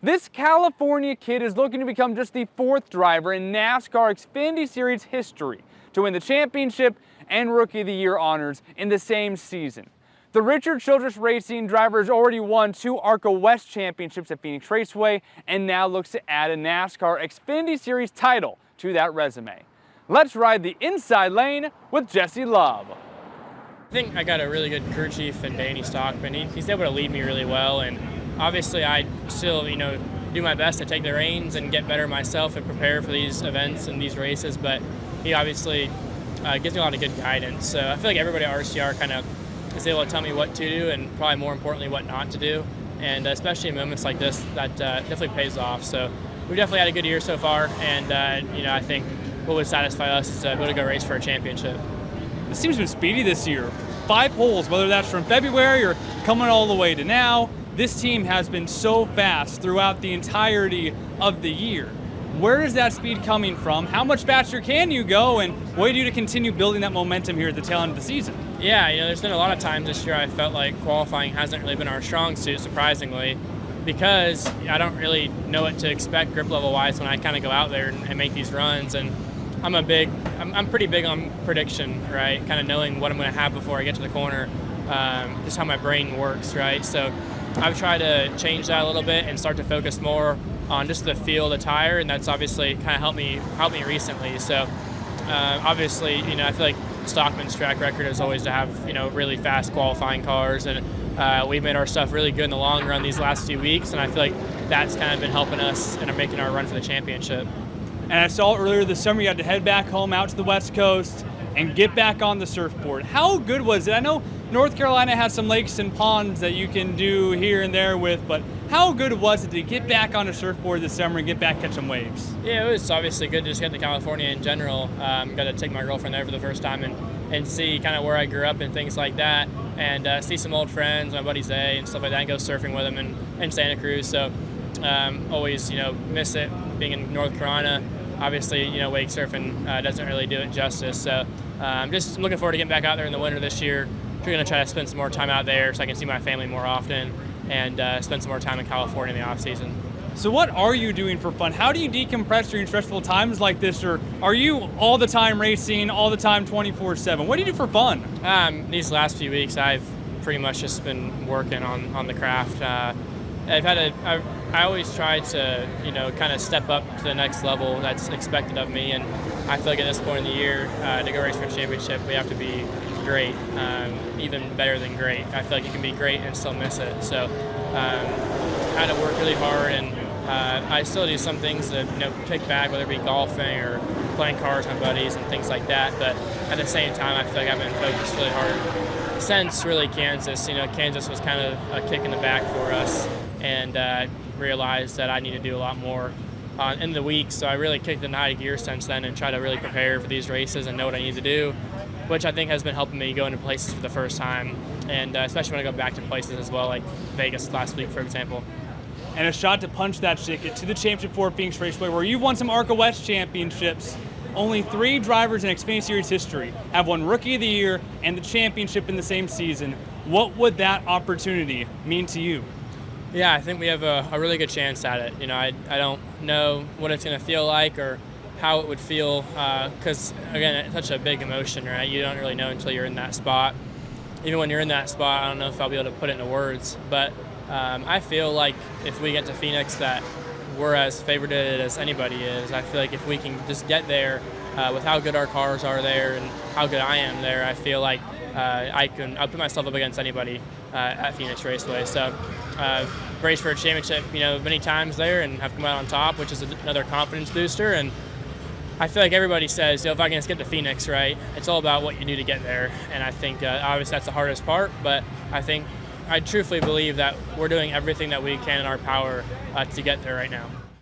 This California kid is looking to become just the fourth driver in NASCAR Xfinity Series history to win the championship and Rookie of the Year honors in the same season. The Richard Childress Racing driver has already won 2 ARCA West championships at Phoenix Raceway and now looks to add a NASCAR Xfinity Series title to that resume. Let's ride the inside lane with Jesse Love. I think I got a really good crew chief in Danny Stockman. He's able to lead me really well, and obviously I still, do my best to take the reins and get better myself and prepare for these events and these races, but he obviously gives me a lot of good guidance. So I feel like everybody at RCR kind of is able to tell me what to do and probably more importantly what not to do, and especially in moments like this, that definitely pays off. So we've definitely had a good year so far, and I think what would satisfy us is to be able to go race for a championship. This team's been speedy this year. 5 poles, whether that's from February or coming all the way to now. This team has been so fast throughout the entirety of the year. Where is that speed coming from? How much faster can you go? And what do you do to continue building that momentum here at the tail end of the season? Yeah, there's been a lot of times this year I felt like qualifying hasn't really been our strong suit, surprisingly, because I don't really know what to expect grip level wise when I kind of go out there and make these runs. And I'm pretty big on prediction, right? Kind of knowing what I'm going to have before I get to the corner, just how my brain works, right? So I've tried to change that a little bit and start to focus more on just the feel of the tire, and that's obviously kind of helped me recently. So obviously, I feel like Stockman's track record is always to have really fast qualifying cars, and we've made our stuff really good in the long run these last few weeks, and I feel like that's kind of been helping us and making our run for the championship. And I saw earlier this summer you had to head back home out to the West Coast and get back on the surfboard. How good was it? I know North Carolina has some lakes and ponds that you can do here and there with, but how good was it to get back on a surfboard this summer and get back catch some waves? Yeah, it was obviously good to just get to California in general. Got to take my girlfriend there for the first time and see kind of where I grew up and things like that, and see some old friends, my buddy Zay and stuff like that, and go surfing with them in Santa Cruz. So always miss it being in North Carolina. Obviously, wake surfing doesn't really do it justice. So just looking forward to getting back out there in the winter this year. We're going to try to spend some more time out there so I can see my family more often and spend some more time in California in the off season. So what are you doing for fun? How do you decompress during stressful times like this? Or are you all the time racing, all the time 24/7? What do you do for fun? These last few weeks, I've pretty much just been working on the craft. I always try to, kind of step up to the next level that's expected of me, and I feel like at this point in the year, to go race for a championship, we have to be great, even better than great. I feel like you can be great and still miss it. So I had to work really hard, and I still do some things that kick back, whether it be golfing or playing cards with my buddies and things like that. But at the same time, I feel like I've been focused really hard since really Kansas. Kansas was kind of a kick in the back for us, and realized that I need to do a lot more in the week. So I really kicked into high gear since then and try to really prepare for these races and know what I need to do, which I think has been helping me go into places for the first time, and especially when I go back to places as well, like Vegas last week, for example. And a shot to punch that ticket to the championship for Phoenix Raceway, where you've won some ARCA West championships. Only 3 drivers in Xfinity Series history have won Rookie of the Year and the championship in the same season. What would that opportunity mean to you? Yeah, I think we have a really good chance at it. I don't know what it's going to feel like or how it would feel, because, again, it's such a big emotion, right? You don't really know until you're in that spot. Even when you're in that spot, I don't know if I'll be able to put it into words, but I feel like if we get to Phoenix that we're as favorited as anybody is. I feel like if we can just get there with how good our cars are there and how good I am there, I feel like I'll put myself up against anybody at Phoenix Raceway. So race for a championship, many times there and have come out on top, which is another confidence booster. And I feel like everybody says, if I can just get to Phoenix, right, it's all about what you do to get there. And I think obviously that's the hardest part, but I truthfully believe that we're doing everything that we can in our power to get there right now.